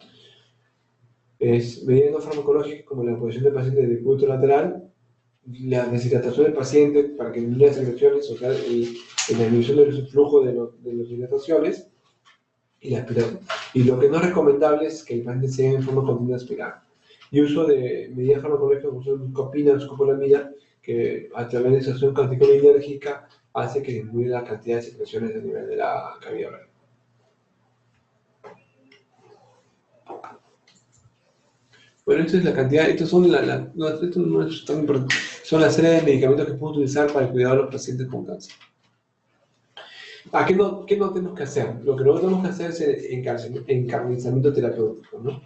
es medidas no farmacológicas como la posición del paciente de decúbito lateral, la deshidratación del paciente para que disminuya las secreciones, o sea, la disminución del flujo de las hidrataciones y la aspiración. Y lo que no es recomendable es que el paciente se en forma continua aspirada. Y uso de medidas farmacológicas como son copina, scopolamina, que a través de esa acción anticolinérgica hace que disminuya la cantidad de secreciones a nivel de la cavidad oral. Bueno, esto es la cantidad, estos son esto no es tan importante, son la serie de medicamentos que podemos utilizar para el cuidado de los pacientes con cáncer. ¿Qué no tenemos que hacer? Lo que no tenemos que hacer es el encarnizamiento terapéutico, ¿no?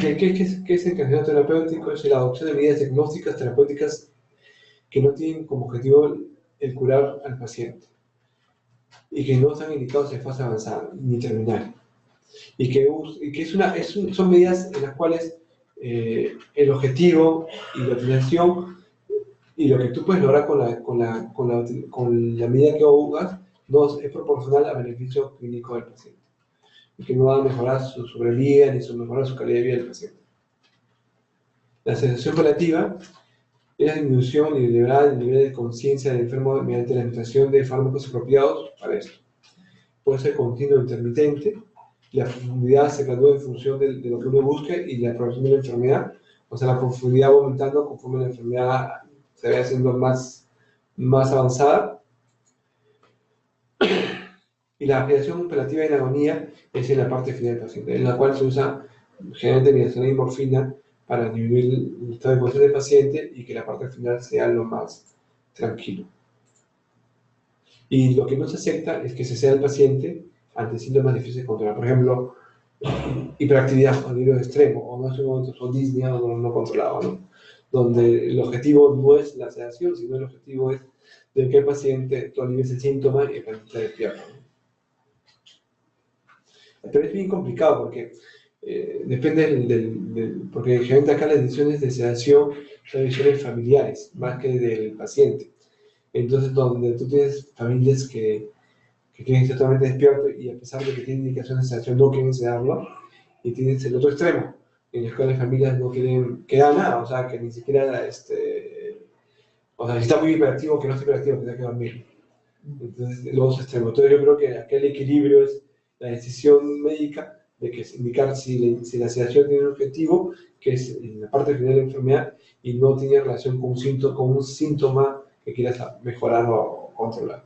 ¿Qué es el encarnizamiento terapéutico? Es la adopción de medidas diagnósticas terapéuticas que no tienen como objetivo el curar al paciente y que no están indicados en fase avanzada ni terminal. Y que son medidas en las cuales el objetivo y la utilización y lo que tú puedes lograr con la medida que hagas no es proporcional al beneficio clínico del paciente y que no va a mejorar su sobrevida ni mejorar su calidad de vida del paciente. La sedación paliativa es la disminución deliberada del nivel de conciencia del enfermo mediante la administración de fármacos apropiados para esto. Puede ser continuo o intermitente. La profundidad se gradúa en función de lo que uno busque y la progresión de la enfermedad. O sea, la profundidad va aumentando conforme la enfermedad se vaya haciendo más avanzada. Y la aspiración operativa en agonía es en la parte final del paciente, en la cual se usa generalmente mediación de morfina para disminuir el estado de conciencia del paciente y que la parte final sea lo más tranquilo. Y lo que no se acepta es que se sea el paciente ante síntomas difíciles de controlar. Por ejemplo, hiperactividad a nivel extremo, o o disnea o no controlado, ¿no? Donde el objetivo no es la sedación, sino el objetivo es de que el paciente aliviese el síntoma y el paciente se despierta, ¿no? Pero es bien complicado porque depende porque generalmente acá las decisiones de sedación son decisiones familiares, más que del paciente. Entonces, donde tú tienes familias que quieren estar totalmente despiertos y a pesar de que tienen indicaciones de sedación no quieren sedarlo, y tienes el otro extremo, en el cual las familias no quieren que haga nada, o sea, que ni siquiera, o sea, si está muy hiperactivo, que no esté hiperactivo, que tenga que dormir. Entonces, los dos extremos. Entonces, yo creo que aquel equilibrio es la decisión médica de que es indicar si la sedación tiene un objetivo, que es en la parte final de la enfermedad, y no tiene relación con un síntoma que quieras mejorar o controlar.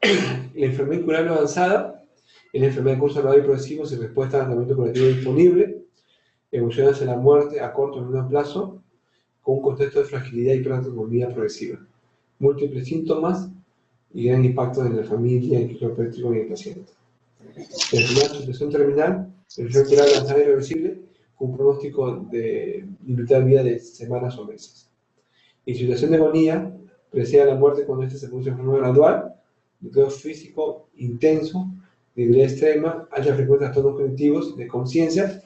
La enfermedad incurable avanzada es la enfermedad de curso largo y progresivo sin respuesta al tratamiento curativo disponible, evoluciona hacia la muerte a corto o medio plazo, con un contexto de fragilidad y hiperautonomía progresiva, múltiples síntomas y gran impacto en la familia, en el terapéutico y en el paciente. La enfermedad de situación terminal, el enfermedad incurable avanzada y irreversible, con un pronóstico de limitada vida de semanas o meses. Y situación de agonía, precede a la muerte cuando ésta se produce de forma gradual, deterioro físico intenso, debilidad extrema, alta frecuencia de trastornos cognitivos, de conciencia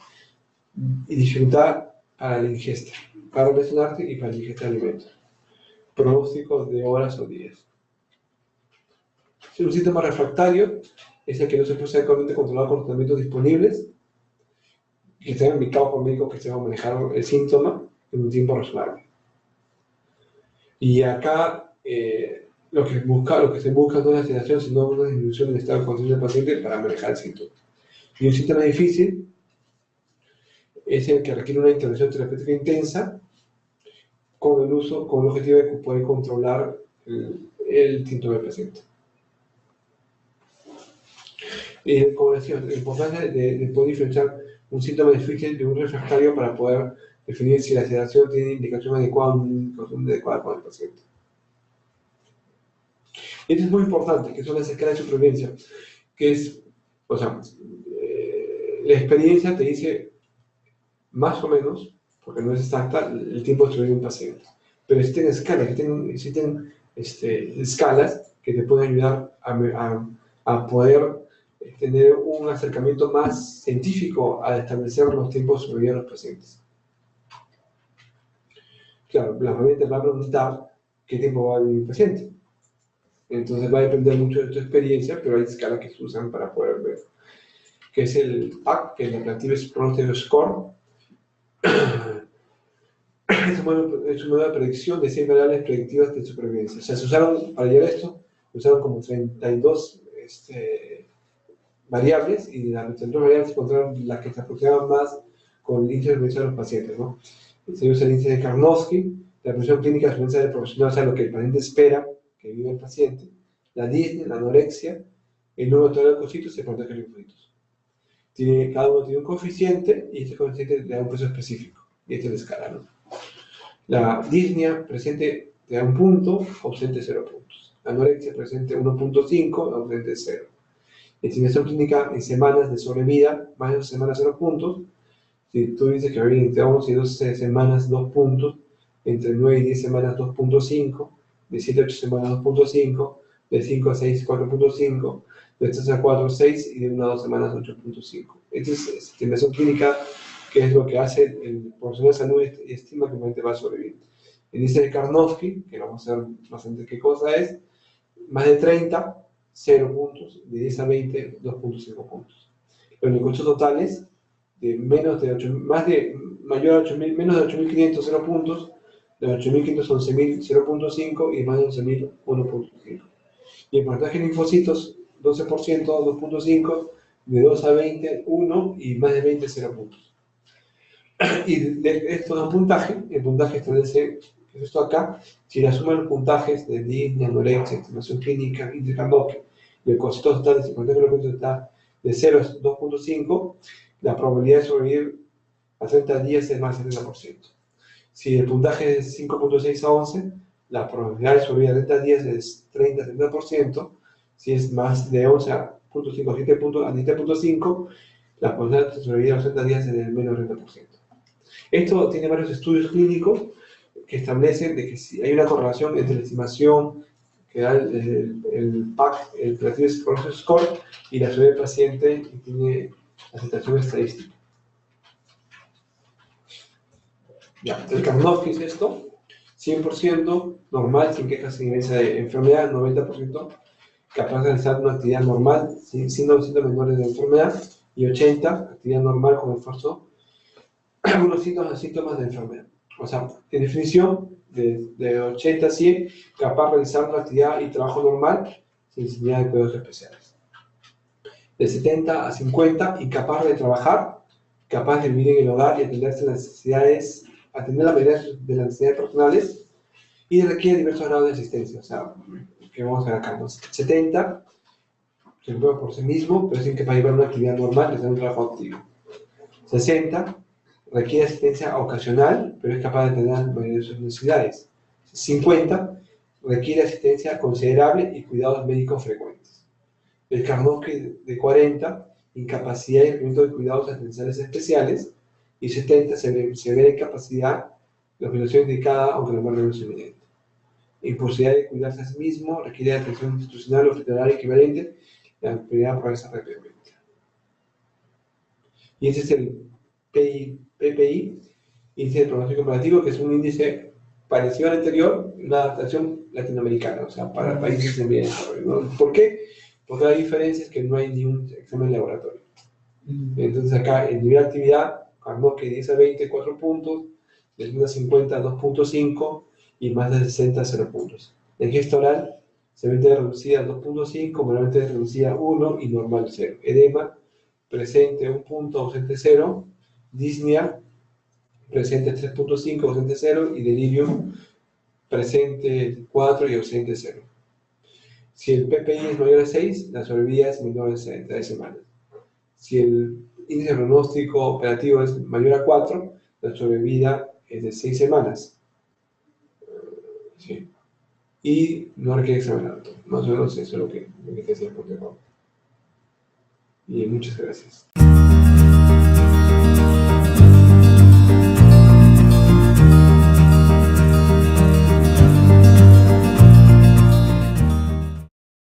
y dificultad para la ingesta, para relacionarte y para la ingesta de alimentos. Pronóstico de horas o días. Si un síntoma refractario es el que no se puede ser adecuadamente controlado con tratamientos disponibles, que estén indicados por médicos que sepan manejar el síntoma en un tiempo razonable. Y acá lo que se busca no es la sedación, sino una disminución del estado de conciencia del paciente para manejar el síntoma. Y un síntoma difícil es el que requiere una intervención terapéutica intensa con el objetivo de poder controlar el síntoma del paciente. Como decía, la importancia de poder diferenciar un síntoma difícil de un refractario para poder definir si la sedación tiene indicación adecuada o una indicación adecuada para el paciente. Esto es muy importante, que son las escalas de supervivencia, que es, o sea, la experiencia te dice más o menos, porque no es exacta, el tiempo de sobrevivir de un paciente. Pero existen escalas, existen escalas que te pueden ayudar a poder tener un acercamiento más científico a establecer los tiempos de sobrevivir de los pacientes. Claro, la familia te va a preguntar qué tiempo va a vivir el paciente. Entonces va a depender mucho de tu experiencia, pero hay escalas que se usan para poder ver que es el PAC, que es el Practice Prognostic Score. Es una nueva predicción de 100 variables predictivas de supervivencia. O sea, se usaron, para llegar a esto, se usaron como 32 variables, y de las 32 variables se encontraron las que se aproximaban más con el índice de supervivencia de los pacientes, ¿no? Se usa el índice de Karnofsky, la presión clínica de supervivencia del profesional, o sea, lo que el paciente espera que viva el paciente, la disnea, la anorexia, el número total de leucocitos y el porcentaje de linfocitos. Cada uno tiene un coeficiente, y este coeficiente le da un peso específico, y esta es la escala, ¿no? La disnea presente te da un punto, ausente 0 puntos. La anorexia presente 1.5, ausente 0. Estimación clínica en semanas de sobrevida, más de 2 semanas 0 puntos. Si tú dices que va a vivir entre 11 y 12 semanas 2 puntos, entre 9 y 10 semanas 2.5, de 7 a 8 semanas 2.5, de 5 a 6 4.5, de 3 a 4 6 y de 1 a 2 semanas 8.5. Esta es estimación clínica, que es lo que hace el profesional de salud y estima que el paciente va a sobrevivir. El índice de Karnofsky, que vamos a ver bastante qué cosa es, más de 30, 0 puntos, de 10 a 20, 2.5 puntos. Los leucocitos totales, de menos de 8, mayor a 8.000, menos de 8.500, 0 puntos, de 8.500 a 11.000, 0.5, y más de 11.000, 1.5. Y el porcentaje de linfocitos, 12%, 2.5, de 2 a 20, 1, y más de 20, 0 puntos. Y de esto da un puntaje. El puntaje establece, que es esto acá, si la suma de los puntajes de disnea, anorexia, estimación clínica, índice Karnofsky, y el coeficiente total de 50% está de 0 a 2.5, la probabilidad de sobrevivir a 30 días es más del 70%. Si el puntaje es 5.6 a 11, la probabilidad de sobrevivir a 30 días es 30-70%. Si es más de 11 a 7.5, la probabilidad de sobrevivir a 30 días es del menos 30%. Esto tiene varios estudios clínicos que establecen de que si hay una correlación entre la estimación que da el PAC, el Practice Prognostic Score, y la sobrevida del paciente, que tiene aceptación estadística. Ya, el Karnofsky es esto: 100% normal, sin quejas, sin evidencia de enfermedad; 90% capaz de realizar una actividad normal, sin síntomas menores de enfermedad; y 80% actividad normal con esfuerzo, algunos síntomas de enfermedad. O sea, en definición, de 80 a 100, capaz de realizar una actividad y trabajo normal, sin necesidad de cuidados especiales. De 70 a 50, incapaz de trabajar, capaz de vivir en el hogar y atender las necesidades, atender la mayoría de las necesidades personales, y requiere diversos grados de asistencia. O sea, que vamos a ver acá, ¿no? 70, se preocupa por sí mismo, pero es incapaz de llevar una actividad normal y hacer un trabajo activo. 60, requiere asistencia ocasional, pero es capaz de atender la mayoría de sus necesidades. 50, requiere asistencia considerable y cuidados médicos frecuentes. El Karnofsky de 40, incapacidad y requerimiento de cuidados asistenciales especiales. Y 70, severa incapacidad de operación indicada, aunque la muerte no es evidente. Imposibilidad de cuidarse a sí mismo, requiere atención institucional, hospitalaria equivalente, la enfermedad progresa rápidamente. Y ese es el PPI, índice de pronóstico comparativo, que es un índice parecido al anterior, una adaptación latinoamericana, o sea, para países en vía de desarrollo, ¿no? ¿Por qué? Porque la diferencia es que no hay ni un examen de laboratorio. Entonces acá el nivel de actividad, Karnofsky 10 a 20, 4 puntos, de 1 a 50, 2.5, y más de 60, 0 puntos. En gesta oral, severamente reducida 2.5, moderadamente reducida 1 y normal 0. Edema, presente 1 punto, ausente 0. Disnea, presente 3.5, ausente 0. Y delirio, presente 4 y ausente 0. Si el PPI es mayor a 6, la sobrevida es menor a 3 semanas. Si el índice de pronóstico operativo es mayor a 4, la sobrevida es de 6 semanas. Sí. Y no requiere examen alto. Más o menos eso es lo que te decía el protocolo. Y muchas gracias.